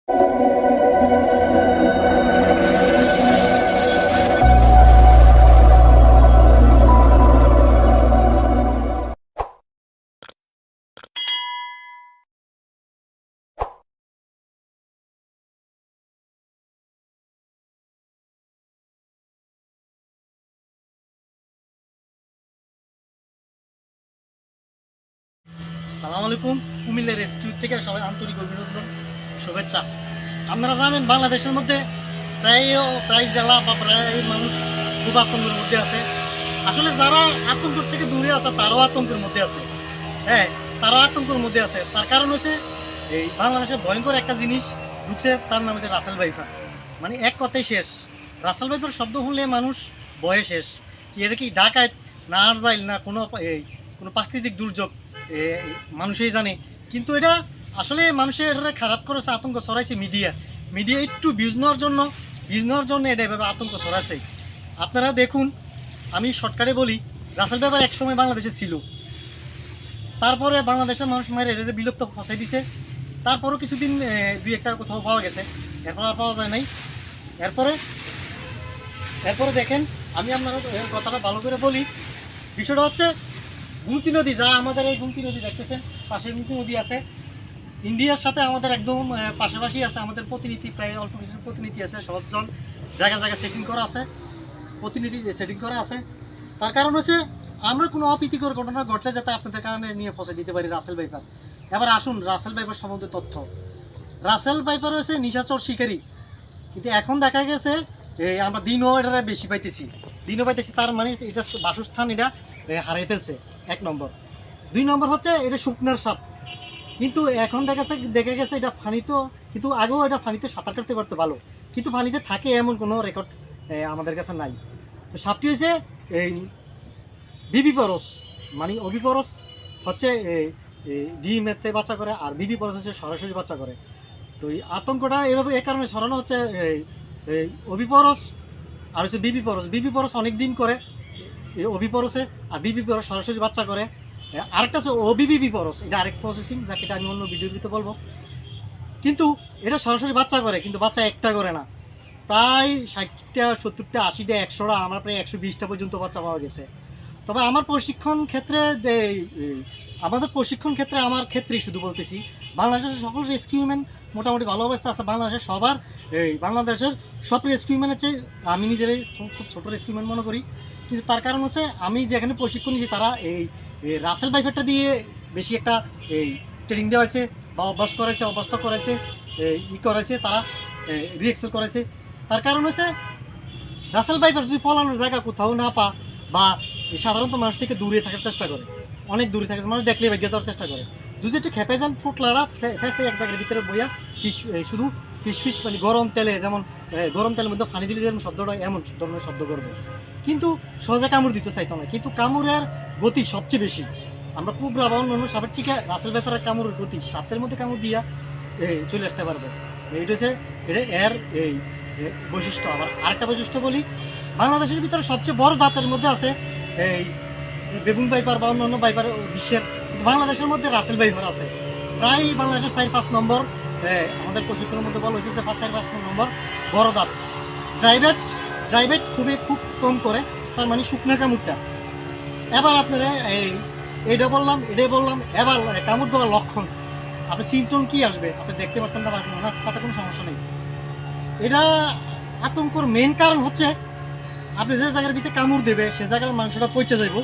আসসালামু আলাইকুম। কুমিল্লা রেস্কিউ থেকে সবাই আন্তরিক অভিনন্দন, শুভেচ্ছা। আপনারা জানেন বাংলাদেশের মধ্যে প্রায় জেলা বা প্রায় মানুষ খুব আতঙ্কের মধ্যে আছে। আসলে যারা আতঙ্ক থেকে দূরে আছে তারাও আতঙ্কের মধ্যে আছে। হ্যাঁ, তারাও আতঙ্কের মধ্যে আছে। তার কারণ হচ্ছে এই বাংলাদেশে ভয়ঙ্কর একটা জিনিস ঢুকছে, তার নাম হচ্ছে রাসেল ভাইপার। মানে এক কথাই শেষ। রাসেল ভাইপার শব্দ শুনলে মানুষ ভয়ে শেষ। কি এটা কি ডাকাত না আরজাইল না কোনো প্রাকৃতিক দুর্যোগ, এ মানুষই জানে। কিন্তু এটা আসলে মানুষের এটা খারাপ করেছে, আতঙ্ক ছড়াইছে মিডিয়া একটু ভিউজ নেওয়ার জন্য এটা এভাবে আতঙ্ক ছড়াইছে। আপনারা দেখুন, আমি শর্টকাটে বলি, রাসেল ভাইপার এক সময় বাংলাদেশে ছিল। তারপরে বাংলাদেশের মানুষ মায়ের এটা বিলুপ্ত ফসাই দিছে। তারপরও কিছুদিন দুই একটা কোথাও পাওয়া গেছে, এরপর আর পাওয়া যায় নাই। এরপরে এরপরে দেখেন, আমি আপনারা কথাটা ভালো করে বলি। বিষয়টা হচ্ছে গুমতি নদী, যা আমাদের এই গুমতি নদী দেখতেছেন, পাশে গুমতি নদী আছে। ইন্ডিয়ার সাথে আমাদের একদম পাশাপাশি আছে। আমাদের প্রতিনিধি, প্রায় অল্প কিছু প্রতিনিধি আছে, সবজন জায়গা সেটিং করা আছে, প্রতিনিধি সেটিং করা আছে। তার কারণ হচ্ছে আমরা কোনো অপ্রীতিকর ঘটনা ঘটলে যাতে আপনাদের কারণে নিয়ে পৌঁছে দিতে পারি রাসেল ভাইপার। এবার আসুন রাসেল ভাইপার সম্বন্ধে তথ্য। রাসেল ভাইপার হচ্ছে নিশাচর শিকারী, কিন্তু এখন দেখা গেছে আমরা দিনও এটা বেশি পাইতেছি। তার মানে এটা বাসস্থান এটা হারিয়ে ফেলছে, এক নম্বর। দুই নম্বর হচ্ছে এটা শুকনার সাপ, কিন্তু এখন দেখা গেছে এটা পানিতেও, কিন্তু আগেও এটা পানিতে সাঁতার কাটতে পারতো ভালো, কিন্তু পানিতে থাকে এমন কোনো রেকর্ড আমাদের কাছে নাই। তো সাপটি হচ্ছে এই বিবিপরস, মানে অবিপরস হচ্ছে ডিমেতে বাচ্চা করে, আর বিবিপরস হচ্ছে সরাসরি বাচ্চা করে। তো এই আতঙ্কটা এভাবে এ কারণে ছড়ানো হচ্ছে, এই অবিপরস আর হচ্ছে বিবিপরস অনেক দিন করে এই অবিপরসে, আর বিবিপরস সরাসরি বাচ্চা করে। আরেকটা হচ্ছে অবিবিপরস, এটা আরেক প্রসেসিং, যাকে এটা আমি অন্য ভিডিওতে বলবো। কিন্তু এটা সরাসরি বাচ্চা করে, কিন্তু বাচ্চা একটা করে না, প্রায় 60টা 70টা 80টা 100টা, আমার প্রায় 120টা পর্যন্ত বাচ্চা পাওয়া গেছে। তবে আমাদের প্রশিক্ষণ ক্ষেত্রে আমার ক্ষেত্রেই শুধু বলতেছি, বাংলাদেশের সকল রেস্কিউম্যান মোটামুটি ভালো অবস্থা আছে। বাংলাদেশের সব রেস্কিউম্যানের চেয়ে আমি নিজের খুব ছোটো রেস্কিউম্যান মনে করি। কিন্তু তার কারণ হচ্ছে আমি যেখানে প্রশিক্ষণ নিয়েছি তারা এই রাসেল ভাইপারটা দিয়ে বেশি একটা এই ট্রেনিং দেওয়া হয়েছে, বা অভ্যস্ত করাইছে, তারা রিএক্সেল করেছে। তার কারণ হচ্ছে রাসেল ভাইপার যদি পলানোর জায়গা কোথাও না পা, বা সাধারণত মানুষ থেকে দূরে থাকার চেষ্টা করে, অনেক দূরে থাকে, মানুষ দেখলে ভেগে দেওয়ার চেষ্টা করে। যদি একটু খেপে যান, ফুটলারা ফেসে এক জায়গার ভিতরে বইয়া শুধু ফিস মানে গরম তেলের মধ্যে পানি দিলে যেমন শব্দটা, এমন ধরনের শব্দ করবে। কিন্তু সহজে কামড় দিতে চাইতো না, কিন্তু কামড়ের গতি সবচেয়ে বেশি। আমরা কুবরা বা অন্য সাপের থেকে রাসেল ভাইপারের কামড়ের গতি 7 মধ্যে কামড় দিয়া চলে আসতে পারবে। এইটা হচ্ছে এর এই বৈশিষ্ট্য। আবার আরেকটা বৈশিষ্ট্য বলি, বাংলাদেশের ভিতরে সবচেয়ে বড় দাঁতের মধ্যে আছে এই বেগুন ভাইপার বা অন্যান্য ভাইপার বিশ্বের, বাংলাদেশের মধ্যে রাসেল ভাইপার আছে। প্রায় বাংলাদেশের 4-5 নম্বর, আমাদের প্রশিক্ষণের মধ্যে বলা হয়েছে যে 4-5 নম্বর বড় দাঁত। ড্রাইভেট খুব কম করে, তার মানে শুকনো কামড়টা। এবার আপনারা এটাই বললাম, এবার কামড় দেওয়ার লক্ষণ, আপনার সিমটম কি আসবে আপনি দেখতে পাচ্ছেন না, তাতে কোনো সমস্যা নেই। এটা আতঙ্কর মেন কারণ হচ্ছে আপনি যে জায়গার ভিতরে কামড় দেবে সে জায়গার মাংসটা পচে যাইব,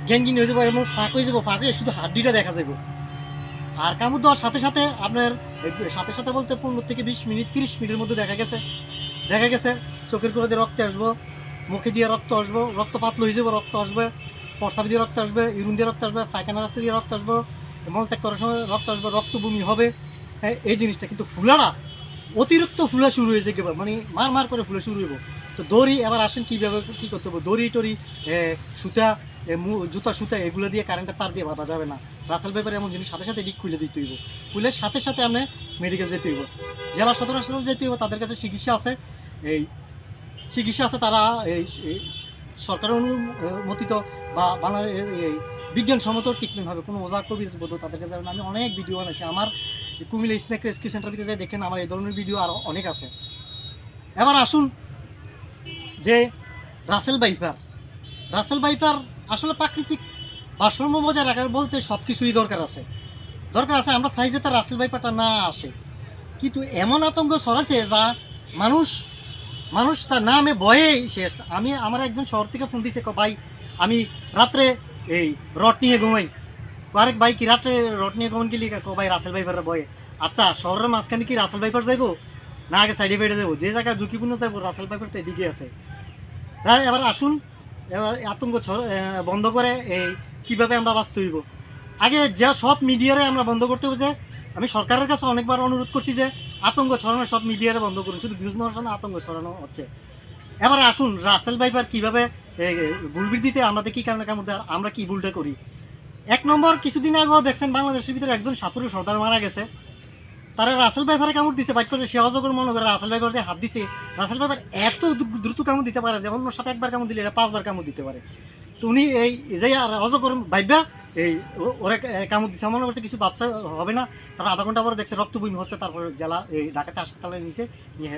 গ্যাঙ্গিন হয়ে যাবো, এবং ফাঁক হয়ে যাবো, ফাঁকে শুধু হাড্ডিটা দেখা যাবো। আর কামড় দেওয়ার সাথে সাথে আপনার সাথে বলতে 15 থেকে 20 মিনিট 30 মিনিটের মধ্যে দেখা গেছে চোখের করে দিয়ে রক্ত আসবো, মুখে দিয়ে রক্ত আসবো, রক্ত পাতলা হয়ে যাবো, রক্ত আসবে, প্রস্রাব দিয়ে রক্ত আসবে, ইউরিন দিয়ে রক্ত আসবে, পায়খানা রাস্তা দিয়ে রক্ত আসবে, মলত্যাগ করার সময় রক্ত আসবে, রক্ত বমি হবে। হ্যাঁ, এই জিনিসটা। কিন্তু ফুলাটা অতিরিক্ত ফুলা শুরু হয়েছে, একেবারে মানে মার করে ফুলা শুরু হইব। তো দড়ি, এবার আসেন কীভাবে কী করতে হবে। দড়ি সুতা, জুতা সুতা এগুলো দিয়ে কারেন্টের তার দিয়ে বাঁধা যাবে না। রাসেল ভাইপার এমন জিনিস সাথে সাথে দিক খুলে দিতে হইব, খুলে সাথে আপনি মেডিকেল যেতে হইব, জেলা সদর হাসপাতাল যেতে হইব, তাদের কাছে চিকিৎসা আছে। তারা এই সরকারের অনুমোদিত বা বাংলাদেশ বিজ্ঞানসম্মত ট্রিটমেন্ট হবে, কোনো ওজা কবির বোধ তাদের কাছে যাবে না। আমি অনেক ভিডিও বানাইছি, আমার কুমিল্লা স্নেক রেস্কিউ সেন্টার ভিতরে যাই দেখেন আমার এই ধরনের ভিডিও আরও অনেক আছে। এবার আসুন যে রাসেল ভাইপার আসলে প্রাকৃতিক ভারসাম্য বজায় রাখার বলতে সব কিছুই দরকার আছে। আমরা চাই যে তার রাসেল ভাইপারটা না আসে, কিন্তু এমন আতঙ্ক ছড়াছে যা মানুষ তার নামে ভয়েই শেষ। আমার একজন শহর থেকে ফোন দিছে, ভাই আমি রাত্রে এই রড নিয়ে ঘুমাই। আরেক ভাই কি রাত্রে রড নিয়ে ঘুমান গেলি ভাই রাসেল ভাইপারের ভয়ে। আচ্ছা শহরের মাঝখানে কি রাসেল ভাইপার যাইবো না আগে সাইডে ফাইডে যাবো? যে জায়গায় ঝুঁকিপূর্ণ যাবো রাসেল ভাইপার তো এদিকে আছে। তাই এবার আসুন এবার আতঙ্ক বন্ধ করে এই কীভাবে আমরা বাঁচতে হইব। আগে যা সব মিডিয়ারে আমরা বন্ধ করতে হবে। যে আমি সরকারের কাছে অনেকবার অনুরোধ করছি যে আতঙ্ক ছড়ানো সব মিডিয়ারে বন্ধ করুন, শুধু ভিউজ নেওয়ার জন্য আতঙ্ক ছড়ানো হচ্ছে। এবার আসুন রাসেল ভাইপার কীভাবে ভুলবৃদ্ধিতে আমাদের কী কারণে কামড় দেয়, আমরা কী ভুলটা করি। 1 নম্বর, কিছুদিন আগেও দেখছেন বাংলাদেশের ভিতরে একজন সাপুরের সর্দার মারা গেছে, তারা রাসেল ভাইপারে কামড় দিছে, বাইট করছে, সে অজগর মনে করে রাসেল ভাইপার যে হাত দিছে। রাসেল ভাইপার এত দ্রুত কামড় দিতে পারে যে অন্য সাথে একবার কামড় দিলে এটা 5 বার কামড় দিতে পারে। তো উনি এই যে অজগর ভাইবা এই ওরা কামড় দিচ্ছে, মনে করছে কিছু ব্যবসা হবে না। তারপর আধা ঘন্টা পরে দেখছে রক্ত বমি হচ্ছে, তারপরে জেলা এই ঢাকাতে হাসপাতালে নিচে নিয়ে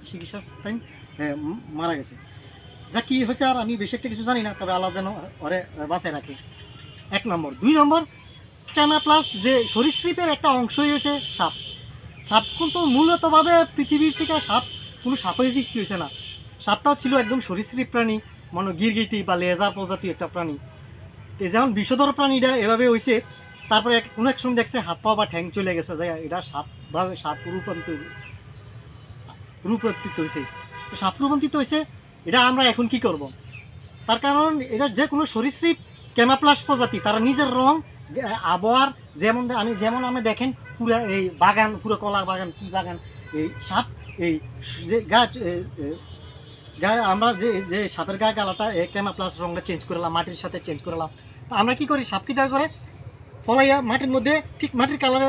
চিকিৎসা টাইম মারা গেছে। যা কি হয়েছে আর আমি বেশি একটা কিছু জানি না, তবে আল্লাহ যেন ওরে বাঁচায় রাখে। 1 নম্বর। 2 নম্বর, ক্যামাপ্লাস যে সরীসৃপের একটা অংশই হয়েছে সাপ কিন্তু মূলতভাবে পৃথিবীর থেকে কোনো সাপই সৃষ্টি হয়েছে না। সাপটাও ছিল একদম সরীসৃপ প্রাণী, মনে গিরগিটি বা লেজার প্রজাতির একটা প্রাণী। যেমন বিষধর প্রাণীটা এভাবে হয়েছে, তারপরে কোনো এক সময় দেখছে হাত পা বা ঠ্যাং চলে গেছে, যে এটা সাপ রূপান্তরিত হয়েছে। তো সাপ রূপান্তরিত হয়েছে, এটা আমরা এখন কি করব? তার কারণ এটা যে কোনো সরীসৃপ ক্যামাপ্লাস প্রজাতি, তারা নিজের রং আবহাওয়ার যেমন আমি দেখেন পুরো এই বাগান, পুরো কলা বাগান কি বাগান, এই সাপ এই যে গায়ে আমরা যে সাপের গায়ে গালাটা ক্যামাপ্লাস রংটা চেঞ্জ করলাম, মাটির সাথে চেঞ্জ করলাম। তা আমরা কি করি, সাপ কি দেওয়া করে ফলাইয়া মাটির মধ্যে ঠিক মাটির কালারে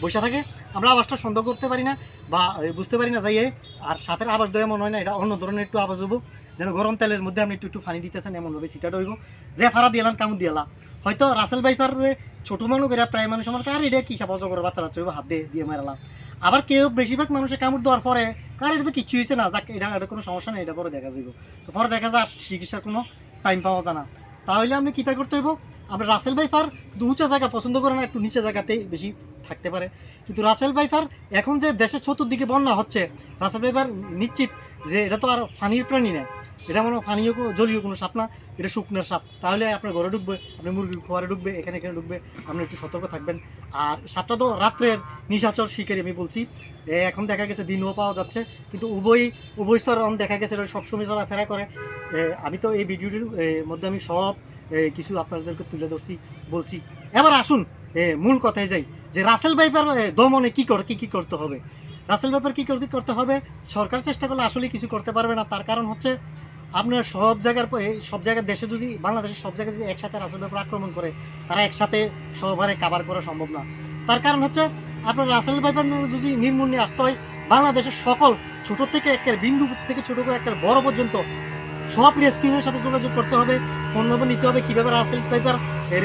বসে থাকে। আমরা আওয়াজটা সন্দেহ করতে পারি না বা বুঝতে পারি না যাইয়ে। আর সাপের আওয়াজ দেওয়া মনে হয় না, এটা অন্য ধরনের একটু আওয়াজ হবো, যেন গরম তেলের মধ্যে আপনি একটু পানি দিতেছেন এমনভাবে সিটাটা হইব, যে ফাড়া দিলাম কামড় দিয়ালা। হয়তো রাসেল ভাইপার ছোটো মানুষ এরা প্রায় মানুষ আমার আর এটা কি সাপ অজগর বাচ্চা হইব, হাত দিয়ে মারালাম। আবার কেউ বেশিরভাগ মানুষের কামড় দেওয়ার পরে কার এটা তো কিছু হয়েছে না, যাক এটা কোনো সমস্যা নেই, এটা পরে দেখা যাইব। তো পরে দেখা যায় আর চিকিৎসার কোনো টাইম পাওয়া যায় না। তাহলে আপনি কীটা করতে হইব, আমরা রাসেল ভাইপার উঁচা জায়গা পছন্দ করে না, একটু নিচে জায়গাতেই বেশি থাকতে পারে। কিন্তু রাসেল ভাইপার এখন যে দেশের চতুর্দিকে বন্যা হচ্ছে, রাসেল ভাইপার নিশ্চিত যে এটা তো আর পানির প্রাণী না, এটা মনে পানীয় জলীয় কোনো সাপ না, এটা শুকনোর সাপ। তাহলে আপনার ঘরে ঢুকবে, আপনার মুরগির খোয়ারে ঢুকবে, এখানে ঢুকবে, আপনি একটু সতর্ক থাকবেন। আর সাপটা তো রাত্রের নিশাচর শিকারী, আমি বলছি। এখন দেখা গেছে দিনও পাওয়া যাচ্ছে, কিন্তু উভয়চরণ দেখা গেছে এটা সবসময় চলাফেরা করে। আমি তো এই ভিডিওটির মধ্যে আমি সব কিছু আপনাদেরকে তুলে ধরছি বলছি। এবার আসুন মূল কথায় যাই, যে রাসেল ভাইপার দমনে কী করতে হবে। রাসেল ভাইপার কী করতে হবে, সরকার চেষ্টা করলে আসলে কিছু করতে পারবে না। তার কারণ হচ্ছে আপনার সব জায়গার দেশে যদি বাংলাদেশের সব জায়গায় যদি একসাথে রাসেল ভাইপার আক্রমণ করে, তারা একসাথে সবারে কাভার করা সম্ভব না। তার কারণ হচ্ছে আপনার রাসেল ভাইপার যদি নির্মূলে আসতে হয়, বাংলাদেশের সকল ছোট থেকে একের বিন্দু থেকে ছোটো করে একটা বড় পর্যন্ত সব রেস্কিউয়ের সাথে যোগাযোগ করতে হবে, ফোন নম্বর নিতে হবে, কীভাবে রাসেল ভাইপার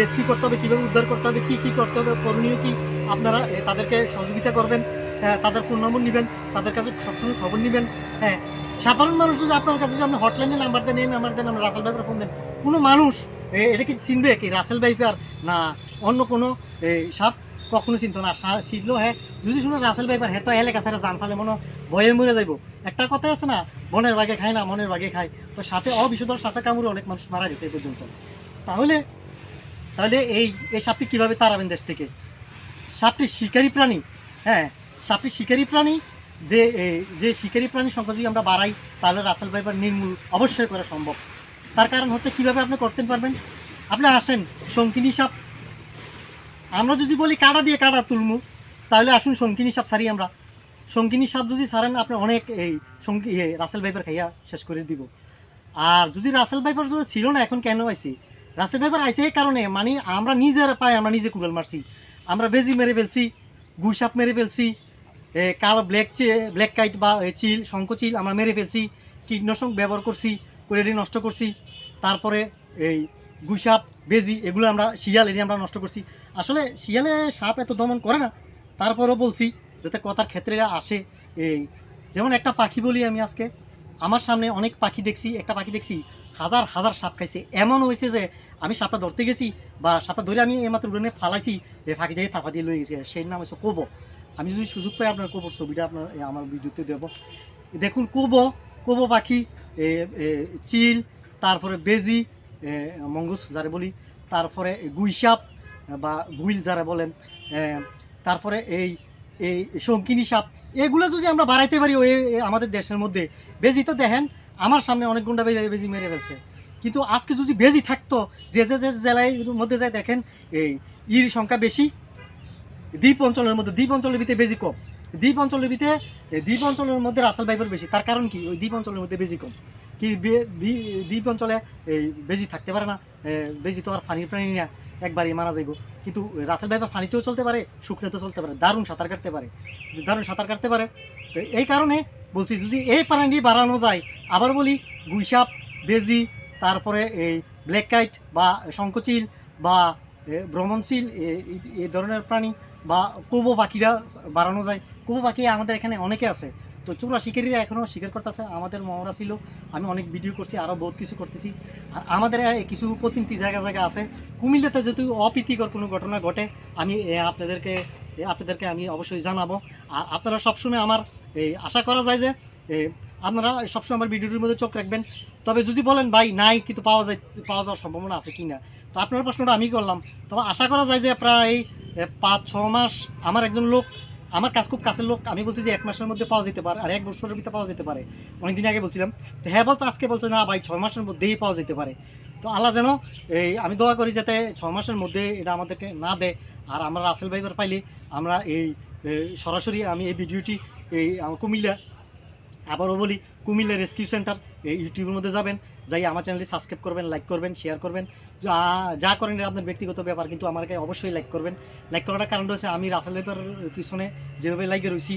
রেস্কিউ করতে হবে, কীভাবে উদ্ধার করতে হবে, কী করতে হবে, করণীয় কী, আপনারা তাদেরকে সহযোগিতা করবেন, তাদের ফোন নম্বর নেবেন, তাদের কাছে সবসময় খবর নেবেন। হ্যাঁ, সাধারণ মানুষ যদি আপনার কাছে যদি আপনি হটলাইনে নাম্বার দেন, এই নাম্বার দেন, আমরা রাসেল ভাইপার ফোন দেন, কোনো মানুষ এটা কি চিনবে কি রাসেল ভাইপার না অন্য কোনো সাপ? কখনো চিনতো না। চিনলো হ্যাঁ যদি শুনে রাসেল ভাইপার, হ্যাঁ তো এলাকা ছেড়ে জান ফেলে মনে ভয়ে মরে যাইব। একটা কথাই আছে না, বনের বাঘে খায় না মনের বাঘে খায়। তো সাপে বিষধর সাপে কামড়ে অনেক মানুষ মারা গেছে এই পর্যন্ত। তাহলে এই সাপটি কীভাবে তাড়াবেন দেশ থেকে? সাপটি শিকারী প্রাণী, হ্যাঁ সাপটি শিকারী প্রাণী। যে শিকারী প্রাণীর সংখ্যা যদি আমরা বাড়াই, তাহলে রাসেল ভাইপার নির্মূল অবশ্যই করা সম্ভব। তার কারণ হচ্ছে কীভাবে আপনি করতে পারবেন, আপনি আসেন শঙ্কিনী সাপ, আমরা যদি বলি কাঁটা দিয়ে কাঁটা তুলমু, তাহলে আসুন শঙ্কিনী সাপ ছাড়ি আমরা। শঙ্কিনী সাপ যদি ছাড়েন, আপনি অনেক রাসেল ভাইপার খাইয়া শেষ করে দিব। আর যদি রাসেল ভাইপার যদি ছিল না, এখন কেন আইছি? রাসেল ভাইপার আইছে এই কারণে, মানে আমরা নিজের পায়ে আমরা নিজে কুড়াল মারছি, আমরা বেজি মেরে ফেলছি, গুই সাপ মেরে ফেলছি, কালো ব্ল্যাক কাইট বা চিল শঙ্খচিল আমরা মেরে ফেলছি, কীটনাশক ব্যবহার করছি, করে নষ্ট করছি। তারপরে এই গুই সাপ বেজি এগুলো আমরা শিয়াল এটি আমরা নষ্ট করছি। আসলে শিয়ালে সাপ এত দমন করে না, তারপরও বলছি যাতে কথার ক্ষেত্রে আসে। এই যেমন একটা পাখি বলি আমি আজকে, আমার সামনে অনেক পাখি দেখছি, একটা পাখি দেখছি হাজার হাজার সাপ খাইছে। এমন হয়েছে যে আমি সাপটা ধরতে গেছি বা সাপটা ধরে আমি এইমাত্র উড়ে ফালাইছি, এই পাখিটাকে থাপা দিয়ে লয়ে গেছি। সেই নাম হচ্ছে কোবো। আমি যদি সুযোগ পাই আপনার কোবোর ছবিটা আপনার আমার ভিডিওতে দেবো। দেখুন কোবো, কোবো পাখি, চিল, তারপরে বেজি, মঙ্গুস যারা বলি, তারপরে গুইসাপ বা গুইল যারা বলেন, তারপরে এই এই শঙ্কিনী সাপ, এগুলো যদি আমরা বাড়াইতে পারি ওই আমাদের দেশের মধ্যে। বেজি তো দেখেন আমার সামনে অনেক গুন্ডা বেজি মেরে ফেলছে, কিন্তু আজকে যদি বেজি থাকতো, যে যে যে জেলায় মধ্যে যায় দেখেন এই ইর সংখ্যা বেশি, দ্বীপ অঞ্চলের মধ্যে, দ্বীপ অঞ্চলের ভিতরে বেজি কম, দ্বীপ অঞ্চলের ভিতরে, দ্বীপ অঞ্চলের মধ্যে রাসেল ভাইপার বেশি। তার কারণ কি? ওই দ্বীপ অঞ্চলের মধ্যে বেজি কম। কি দ্বীপ অঞ্চলে এই বেজি থাকতে পারে না, বেজি তো আর পানির প্রাণী না, একবারই মারা যাইব। কিন্তু রাসেল ভাইপার পানিতেও চলতে পারে, শুকনোতেও চলতে পারে, দারুণ সাঁতার কাটতে পারে, দারুণ সাঁতার কাটতে পারে। তো এই কারণে বলছি যদি এই প্রাণী বাড়ানো যায়, আবার বলি গুইসাপ, বেজি, তারপরে এই ব্ল্যাক কাইট বা শঙ্খচিল বা ভ্রমণশীল এই ধরনের প্রাণী বা কোবো পাখিরা বাড়ানো যায়। কোবো পাখি আমাদের এখানে অনেকে আছে, তো চোরা শিকারীরা এখনও শিকার করতেছে। আমাদের মহড়া ছিল, আমি অনেক ভিডিও করছি, আরও বহুত কিছু করতেছি। আর আমাদের কিছু প্রতিনিধি জায়গা জায়গা আছে। কুমিল্লাতে যেহেতু অপ্রীতিকর কোনো ঘটনা ঘটে, আমি আপনাদেরকে আমি অবশ্যই জানাবো। আর আপনারা সবসময় আমার এই আশা করা যায় যে আপনারা সবসময় আমার ভিডিওটির মধ্যে চোখ রাখবেন। তবে যদি বলেন ভাই নাই কিন্তু পাওয়া যাওয়ার সম্ভাবনা আছে কি না, তো আপনার প্রশ্নটা আমি করলাম। তবে আশা করা যায় যে প্রায় 5-6 মাস, আমার একজন লোক, আমার খুব কাছের লোক, আমি বলছি যে 1 মাসের মধ্যে পাওয়া যেতে পারে, আর 1 বছরের ভিতরে পাওয়া যেতে পারে। অনেকদিন আগে বলছিলাম, তো হ্যাঁ বলতো আজকে বলছে না ভাই 6 মাসের মধ্যেই পাওয়া যেতে পারে। তো আল্লাহ যেন আমি দোয়া করি যাতে 6 মাসের মধ্যে এটা আমাদেরকে না দেয়। আর আমরা রাসেল ভাইপার পাইলে আমরা সরাসরি আমি এই ভিডিওটি কুমিল্লা, আবারও বলি কুমিল্লা রেস্কিউ সেন্টার এই ইউটিউবের মধ্যে যাবেন, যাই আমার চ্যানেলটি সাবস্ক্রাইব করবেন, লাইক করবেন, শেয়ার করবেন। যা করেন আপনার ব্যক্তিগত ব্যাপার, কিন্তু আমাকে অবশ্যই লাইক করবেন। লাইক করাটার কারণ হচ্ছে আমি রাসেল ভাইপার পিছনে যেভাবে লাইকে রয়েছি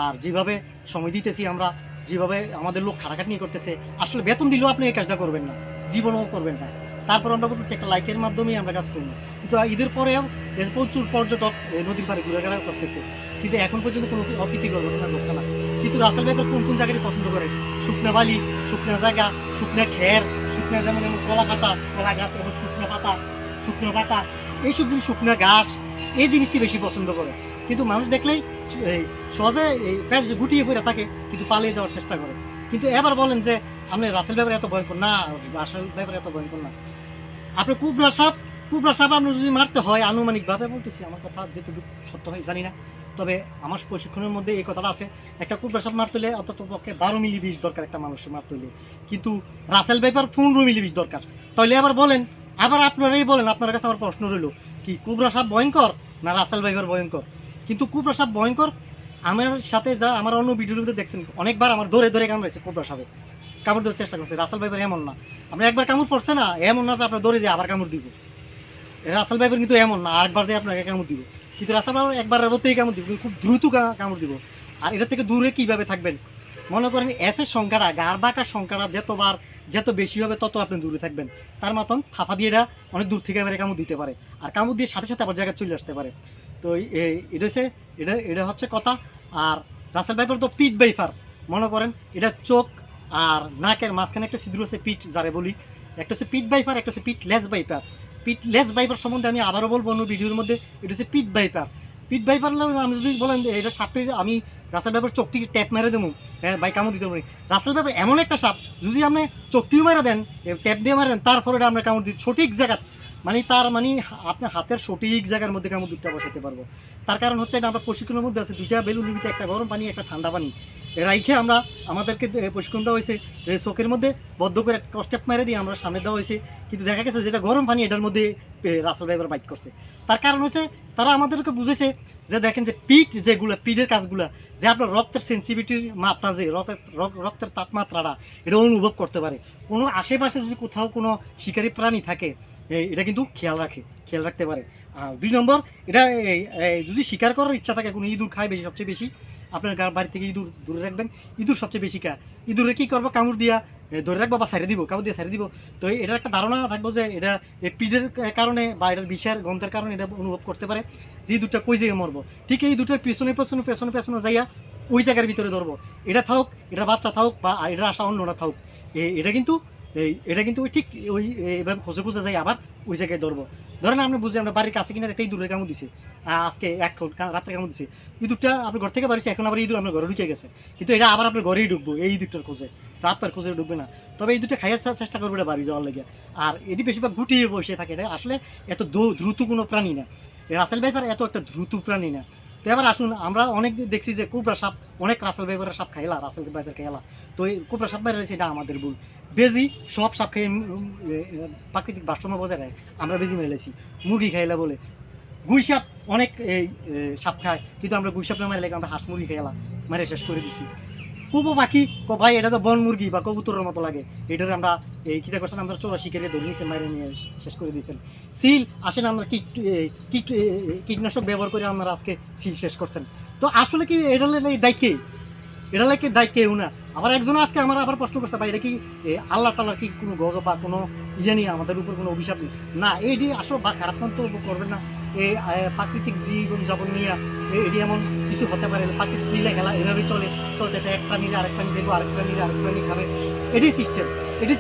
আর যেভাবে সময় দিতেছি আমরা, যেভাবে আমাদের লোক খাটাখাটনি করতেছে, আসলে বেতন দিলেও আপনি এই কাজটা করবেন না, জীবনেও করবেন না। তারপর আমরা বলতেছি একটা লাইকের মাধ্যমেই আমরা কাজ করবো। কিন্তু ঈদের পরেও প্রচুর পর্যটক নদীর পাড়ে ঘুরে করতেছে, কিন্তু এখন পর্যন্ত কোনো অপ্রীতিকর ঘটনা ঘটছে না। কিন্তু রাসেল ভাইপার কোন কোন জায়গাটি পছন্দ করে? শুকনা বালি, শুকনা জায়গা, শুকনা খের, শুকনা যেমন কলা পাতা, কলা গাছ এবং শুকনো পাতা, এইসব জিনিস, শুকনা ঘাস, এই জিনিসটি বেশি পছন্দ করে। কিন্তু মানুষ দেখলেই সহজে প্যাচ গুটিয়ে পড়ে থাকে, কিন্তু পালিয়ে যাওয়ার চেষ্টা করে। কিন্তু এবার বলেন যে আপনি রাসেল ভাইপার এত ভয়ঙ্কর না, রাসেল ভাইপার এত ভয়ঙ্কর না। আপনি কুবরা সাপ আপনি যদি মারতে হয়, আনুমানিকভাবে বলতেছি, আমার কথা যেটুকু সত্য হয় জানি না, তবে আমার প্রশিক্ষণের মধ্যে এই কথাটা আছে, একটা কুবরা সাপ মারতে হলে অন্তত পক্ষে 12 মিলি বিষ দরকার একটা মানুষের মারতে হলে, কিন্তু রাসেল ভাইপার 15 মিলি বিষ দরকার। তাহলে আবার বলেন, আবার আপনারাই বলেন, আপনার কাছে আমার প্রশ্ন রইল, কি কুবরা সাপ ভয়ঙ্কর না রাসেল ভাইপার ভয়ঙ্কর? কিন্তু কুবরা সাপ ভয়ঙ্কর। আমার সাথে যা আমার অন্য ভিডিওর মধ্যে দেখছেন, অনেকবার আমার ধরে ধরে কামড়েছে কুবরা সাপে, কামড় দেওয়ার চেষ্টা করছে। রাসেল ভাইপার এমন না, আপনার একবার কামড় পড়ছে না, এমন না যে আপনার দৌড়ে যে আবার কামড় দিব। রাসেল ভাইপার কিন্তু এমন না আরেকবার যে আপনাকে কামড় দিব, কিন্তু রাসেল ভাইপার একবারের মধ্যেই কামড় দিব, খুব দ্রুত কামড় দিব। আর এটা থেকে দূরে কীভাবে থাকবেন? মনে করেন এসের সংখ্যাটা, গার বাঁকার সংখ্যাটা যত বেশি হবে তত আপনি দূরে থাকবেন। তার মতন ফাফা দিয়ে এটা অনেক দূর থেকে এবারে কামড় দিতে পারে, আর কামড় দিয়ে সাথে সাথে আবার জায়গায় চলে আসতে পারে। তো এটা হচ্ছে কথা। আর রাসেল ভাইপার তো পিট ভাইপার, মনে করেন এটা চোখ আর নাকের মাঝখানে একটা ছিদ্র আছে, পিট যারে বলি, একটা হচ্ছে পিট ভাইপার, একটা হচ্ছে পিটলেস ভাইপার। পিটলেস ভাইপার সম্বন্ধে আমি আবারও বলবো অন্য ভিডিওর মধ্যে, এটা হচ্ছে পিট ভাইপার। আমি যদি বলেন এটা সাপটি আমি রাসেল ভাইপার চোখটি ট্যাপ মেরে দেবো, হ্যাঁ ভাই কামড় দিতে পারি। রাসেল ভাইপার এমন একটা সাপ, যদি আপনি চোখটিও মেরে দেন, ট্যাপ দিয়ে মেরে দেন, তারপরে এটা আমরা কামড় দিই সঠিক জায়গা, আপনার হাতের সঠিক জায়গার মধ্যে কামড় দুধটা বসাতে পারবো। তার কারণ হচ্ছে এটা আমরা প্রশিক্ষণের মধ্যে আছে, 2টা বেলুনের ভিতরে একটা গরম পানি, একটা ঠান্ডা পানি রাইখে আমরা আমাদেরকে প্রশিক্ষণ দেওয়া হয়েছে। চোখের মধ্যে বদ্ধ করে একটা স্টেপ মেরে দিয়ে আমরা সামনে দেওয়া হয়েছে, কিন্তু দেখা গেছে যেটা গরম পানি এটার মধ্যে রাসেল ভাইপার বাইট করছে। তার কারণ হচ্ছে তারা আমাদেরকে বুঝেছে যে দেখেন যে পিটের কাজগুলা, যে আপনার রক্তের সেন্সিটিভিটির মাপটা, যে রক্তের তাপমাত্রাটা এটা অনুভব করতে পারে। কোনো আশেপাশে যদি কোথাও কোনো শিকারী প্রাণী থাকে, এটা কিন্তু খেয়াল রাখতে পারে। আর 2 নম্বর, এটা যদি শিকার করার ইচ্ছা থাকে, কোনো ইঁদুর খায় বেশি, সবচেয়ে বেশি আপনার বাড়ি থেকে ইঁদুর দূরে রাখবেন। ইঁদুর সবচেয়ে বেশি খায়। ইঁদুরে কী করবো, কামড় দিয়া ধরে রাখবো বা ছেড়ে দিব, কামড় দিয়ে ছেড়ে দিব। তো এটার একটা ধারণা থাকবো যে এটা এই পিডের কারণে বা এটার বিষের গন্ধের কারণে এটা অনুভব করতে পারে যে এই দুধটা কই জায়গায় মরবো। ঠিক এই দুটার পেছনে পেছনে পেছনে পেছনে যাইয়া ওই জায়গার ভিতরে ধরবো। এটা থাকুক, এটা বাচ্চা থাকুক বা এটার আশা অন্যরা থাকুক, এটা কিন্তু ওই ঠিক ওই এভাবে খুঁজে খুঁজে যাই আবার ওই জায়গায় ধরবো। ধরেন আপনি বুঝে আমরা বাড়ির কাছে কিনা একটা ইঁদুরের কামড় দিছে, আজকে রাত্রে কামড় দিছে। ইঁদুরটা আপনি ঘর থেকে বাড়িছে, এখন আবার ইঁদুর আপনার ঘরে ঢুকে গেছে, কিন্তু এটা আবার আপনার ঘরেই ঢুকবো এই ইঁদুরটার খোঁজে, তো আপনার খোঁজে ঢুকবে না। তবে এই দুটো খাইয়ার চেষ্টা করবে এটা বাড়ি যাওয়ার লেগে। আর এটি বেশিরভাগ গুটিয়ে বসে থাকে, এটা আসলে এত দ্রুত কোনো প্রাণী না। রাসেল ভাইপার এত একটা দ্রুত প্রাণী না। তো এবার আসুন, আমরা অনেক দেখছি যে কোবরা সাপ, অনেক রাসেল ভাইপারের সাপ খাইলা, রাসেল ভাইপার খাইলা। তো এই কোবরা সাপ বাইরে এটা আমাদের ভুল। বেজি সব সাপ খেয়ে প্রাকৃতিক ভারসাম্য বজায় রাখে, আমরা বেজি মেরেছি মুরগি খাইলা বলে। গুই সাপ অনেক এই সাপ খায়, কিন্তু আমরা গুই সাপ না মারে আমরা হাঁস মুরগি খাইলা মারে শেষ করে দিছি। কুবো পাখি ভাই এটা তো বন মুরগি বা কবুতরের মতো লাগে, এটার আমরা এই কীটা করছেন, আমরা চোরা শিকারে ধরে নিয়েছেন, মাইরে নিয়ে শেষ করে দিয়েছেন। সিল আসেন, আমরা কীটনাশক ব্যবহার করে আমরা আজকে সিল শেষ করছেন। তো আসলে কি এটা দায়িত্বে, এটা লাগে দায় কেউ না। আবার একজন আজকে আমার আবার প্রশ্ন করছে, ভাই এটা কি আল্লাহ তাআলার কি কোনো গজব বা কোনো ইয়ে নিয়ে আমাদের উপর কোনো অভিশাপ নেই? না, এটি আসলে বা খারাপ মন্তব্য করবেন না। এই প্রাকৃতিক জীবন যাপন নিয়ে এটি এমন কিছু হতে পারে, প্রাকৃতিক লীলা খেলা এভাবে চলতে এক প্রাণীর আরেক প্রাণী দেখবো, আরেক প্রাণীর আরেক প্রাণী খাবে, এটি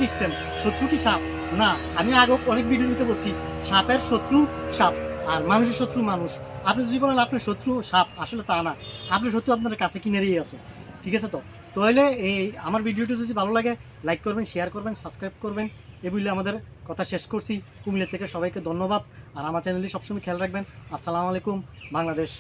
সিস্টেম। শত্রু কি সাপ? না, আমি আগে অনেক ভিডিওতে বলছি, সাপের শত্রু সাপ আর মানুষের শত্রু মানুষ। আপনি যদি বলেন আপনার শত্রু সাপ, আসলে তা না, আপনার শত্রু আপনার কাছে কিনেরই আছে। ঠিক আছে? তো তাহলে এই আমার ভিডিওটি যদি ভালো লাগে লাইক করবেন, শেয়ার করবেন, সাবস্ক্রাইব করবেন। এই বলে আমাদের কথা শেষ করছি। কুমিল্লা থেকে সবাইকে ধন্যবাদ। আর আমার চ্যানেলটি সবসময় খেয়াল রাখবেন। আসসালামু আলাইকুম। বাংলাদেশ।